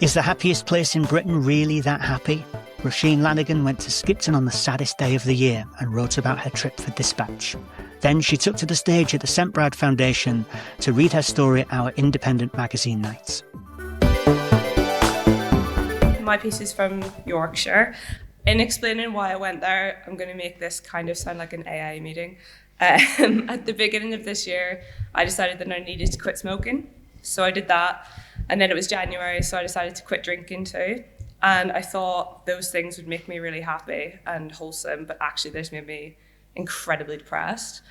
Is the happiest place in Britain really that happy? Róisín Lanigan went to Skipton on the saddest day of the year and wrote about her trip for Dispatch. Then she took to the stage at the St Brad Foundation to read her story at our independent magazine nights. My piece is from Yorkshire. In explaining why I went there, I'm going to make this kind of sound like an AA meeting. At the beginning of this year, I decided that I needed to quit smoking. So I did that. And then it was January, so I decided to quit drinking too. And I thought those things would make me really happy and wholesome, but actually they just made me incredibly depressed.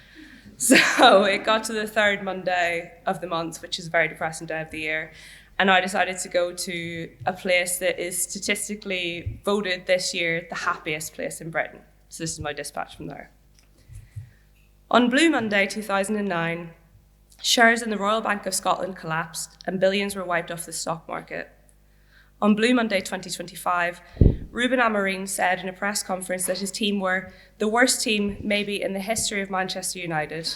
So it got to the third Monday of the month, which is a very depressing day of the year. And I decided to go to a place that is statistically voted this year the happiest place in Britain. So this is my dispatch from there. On Blue Monday 2009, shares in the Royal Bank of Scotland collapsed and billions were wiped off the stock market. On Blue Monday 2025, Ruben Amorim said in a press conference that his team were the worst team maybe in the history of Manchester United.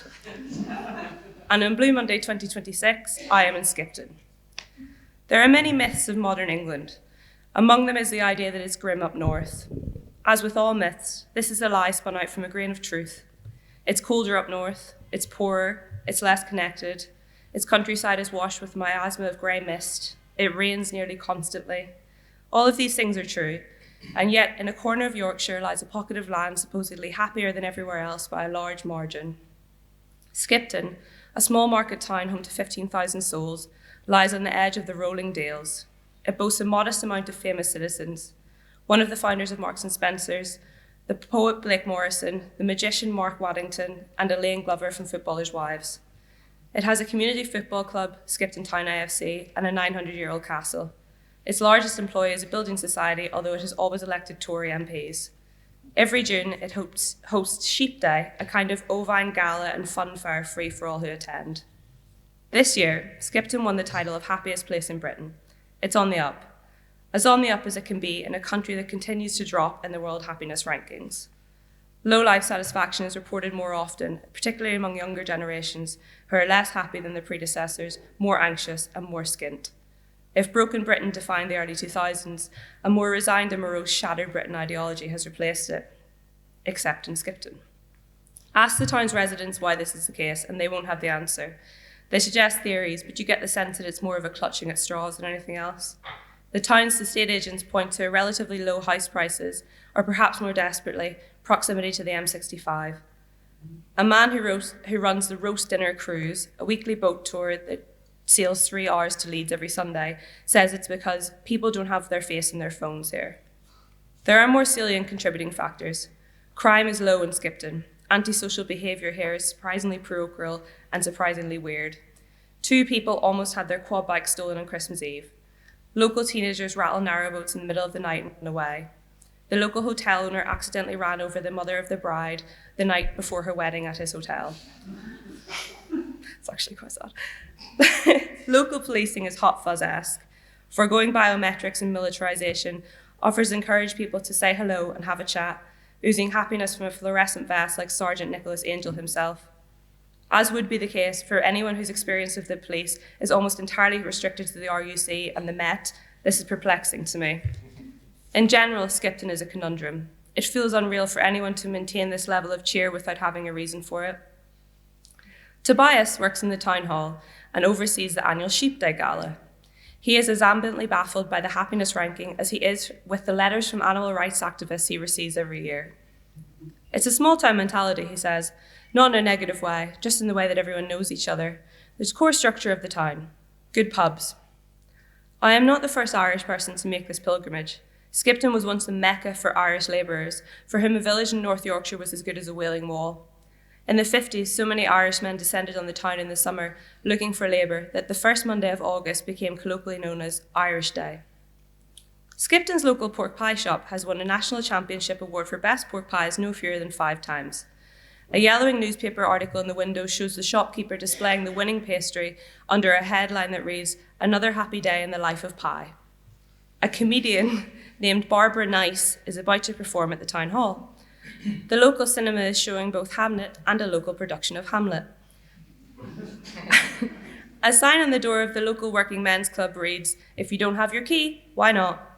And on Blue Monday 2026, I am in Skipton. There are many myths of modern England. Among them is the idea that it's grim up north. As with all myths, this is a lie spun out from a grain of truth. It's colder up north, it's poorer, it's less connected, its countryside is washed with a miasma of grey mist, it rains nearly constantly. All of these things are true, and yet in a corner of Yorkshire lies a pocket of land supposedly happier than everywhere else by a large margin. Skipton, a small market town home to 15,000 souls, lies on the edge of the rolling dales. It boasts a modest amount of famous citizens. One of the founders of Marks and Spencer's, the poet Blake Morrison, the magician Mark Waddington, and Elaine Glover from Footballers' Wives. It has a community football club, Skipton Town AFC, and a 900-year-old castle. Its largest employee is a building society, although it has always elected Tory MPs. Every June, it hosts Sheep Day, a kind of ovine gala and funfair free for all who attend. This year, Skipton won the title of happiest place in Britain. It's on the up. As on the up as it can be in a country that continues to drop in the world happiness rankings. Low life satisfaction is reported more often, particularly among younger generations who are less happy than their predecessors, more anxious and more skint. If broken Britain defined the early 2000s, a more resigned and morose shattered Britain ideology has replaced it, except in Skipton. Ask the town's residents why this is the case and they won't have the answer. They suggest theories, but you get the sense that it's more of a clutching at straws than anything else. The town's estate agents point to relatively low house prices, or perhaps more desperately, proximity to the M65. A man who runs the Roast Dinner Cruise, a weekly boat tour that sails 3 hours to Leeds every Sunday, says it's because people don't have their face in their phones here. There are more salient contributing factors. Crime is low in Skipton. Antisocial behaviour here is surprisingly parochial and surprisingly weird. 2 people almost had their quad bike stolen on Christmas Eve. Local teenagers rattle narrowboats in the middle of the night and run away. The local hotel owner accidentally ran over the mother of the bride the night before her wedding at his hotel. It's actually quite sad. Local policing is hot fuzz-esque. Foregoing biometrics and militarisation offers to encourage people to say hello and have a chat, oozing happiness from a fluorescent vest like Sergeant Nicholas Angel himself. As would be the case for anyone whose experience of the police is almost entirely restricted to the RUC and the Met, this is perplexing to me. In general, Skipton is a conundrum. It feels unreal for anyone to maintain this level of cheer without having a reason for it. Tobias works in the town hall and oversees the annual Sheep Day Gala. He is as ambitantly baffled by the happiness ranking as he is with the letters from animal rights activists he receives every year. It's a small town mentality, he says, not in a negative way, just in the way that everyone knows each other. There's a core structure of the town, good pubs. I am not the first Irish person to make this pilgrimage. Skipton was once the mecca for Irish labourers, for whom a village in North Yorkshire was as good as a Wailing Wall. In the 50s, so many Irishmen descended on the town in the summer looking for labour that the first Monday of August became colloquially known as Irish Day. Skipton's local pork pie shop has won a national championship award for best pork pies no fewer than 5 times. A yellowing newspaper article in the window shows the shopkeeper displaying the winning pastry under a headline that reads, "Another happy day in the life of pie." A comedian named Barbara Nice is about to perform at the town hall. The local cinema is showing both Hamnet and a local production of Hamlet. A sign on the door of the local working men's club reads, "If you don't have your key, why not?"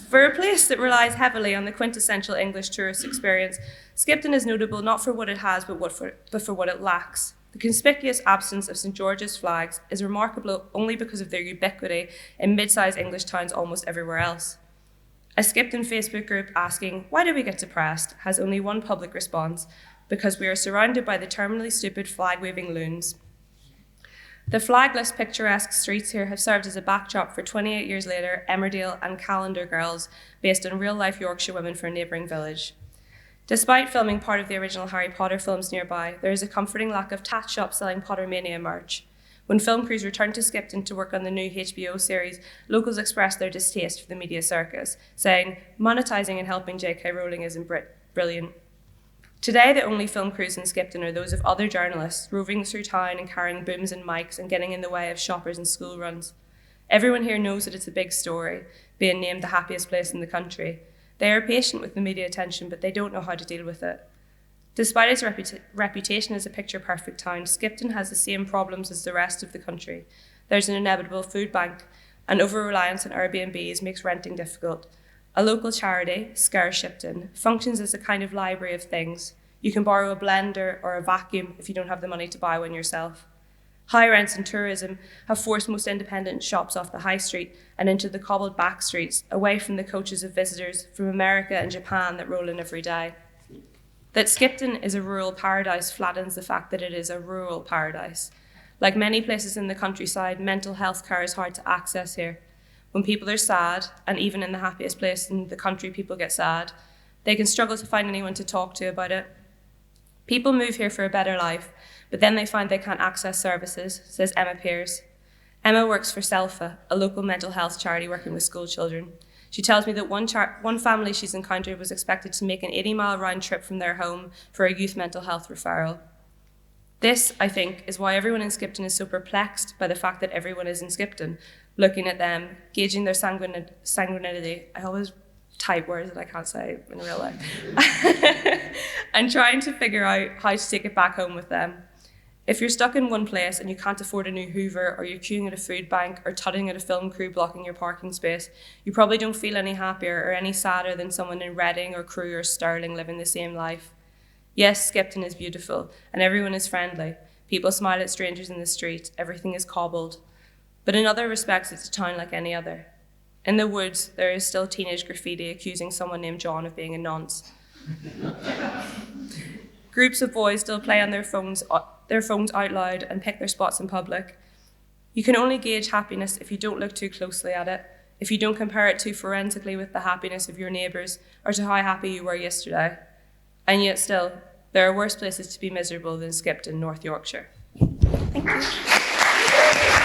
For a place that relies heavily on the quintessential English tourist experience, Skipton is notable not for what it has, but for what it lacks. The conspicuous absence of St George's flags is remarkable only because of their ubiquity in mid-sized English towns almost everywhere else. A Skipton Facebook group asking, "Why do we get depressed?" has only one public response: because we are surrounded by the terminally stupid flag-waving loons. The flagless, picturesque streets here have served as a backdrop for 28 years later Emmerdale and Calendar Girls, based on real-life Yorkshire women from a neighbouring village. Despite filming part of the original Harry Potter films nearby, there is a comforting lack of tat shops selling Pottermania merch. When film crews returned to Skipton to work on the new HBO series, locals expressed their distaste for the media circus, saying, "Monetising and helping J.K. Rowling isn't brilliant." Today, the only film crews in Skipton are those of other journalists, roving through town and carrying booms and mics and getting in the way of shoppers and school runs. Everyone here knows that it's a big story, being named the happiest place in the country. They are patient with the media attention, but they don't know how to deal with it. Despite its reputation as a picture-perfect town, Skipton has the same problems as the rest of the country. There's an inevitable food bank, and over-reliance on Airbnbs makes renting difficult. A local charity, Scare Skipton, functions as a kind of library of things. You can borrow a blender or a vacuum if you don't have the money to buy one yourself. High rents and tourism have forced most independent shops off the high street and into the cobbled back streets, away from the coaches of visitors from America and Japan that roll in every day. That Skipton is a rural paradise flattens the fact that it is a rural paradise. Like many places in the countryside, mental health care is hard to access here. When people are sad, and even in the happiest place in the country people get sad, they can struggle to find anyone to talk to about it. People move here for a better life, but then they find they can't access services, says Emma Pearce. Emma works for SELFA, a local mental health charity working with school children. She tells me that one family she's encountered was expected to make an 80-mile round trip from their home for a youth mental health referral. This, I think, is why everyone in Skipton is so perplexed by the fact that everyone is in Skipton, looking at them, gauging their sanguinity. I always type words that I can't say in real life. And trying to figure out how to take it back home with them. If you're stuck in one place and you can't afford a new Hoover, or you're queuing at a food bank or tutting at a film crew blocking your parking space, you probably don't feel any happier or any sadder than someone in Reading or Crewe or Stirling living the same life. Yes, Skipton is beautiful and everyone is friendly. People smile at strangers in the street. Everything is cobbled. But in other respects, it's a town like any other. In the woods, there is still teenage graffiti accusing someone named John of being a nonce. Groups of boys still play on their phones out loud and pick their spots in public. You can only gauge happiness if you don't look too closely at it, if you don't compare it too forensically with the happiness of your neighbours or to how happy you were yesterday. And yet still, there are worse places to be miserable than Skipton, North Yorkshire. Thank you.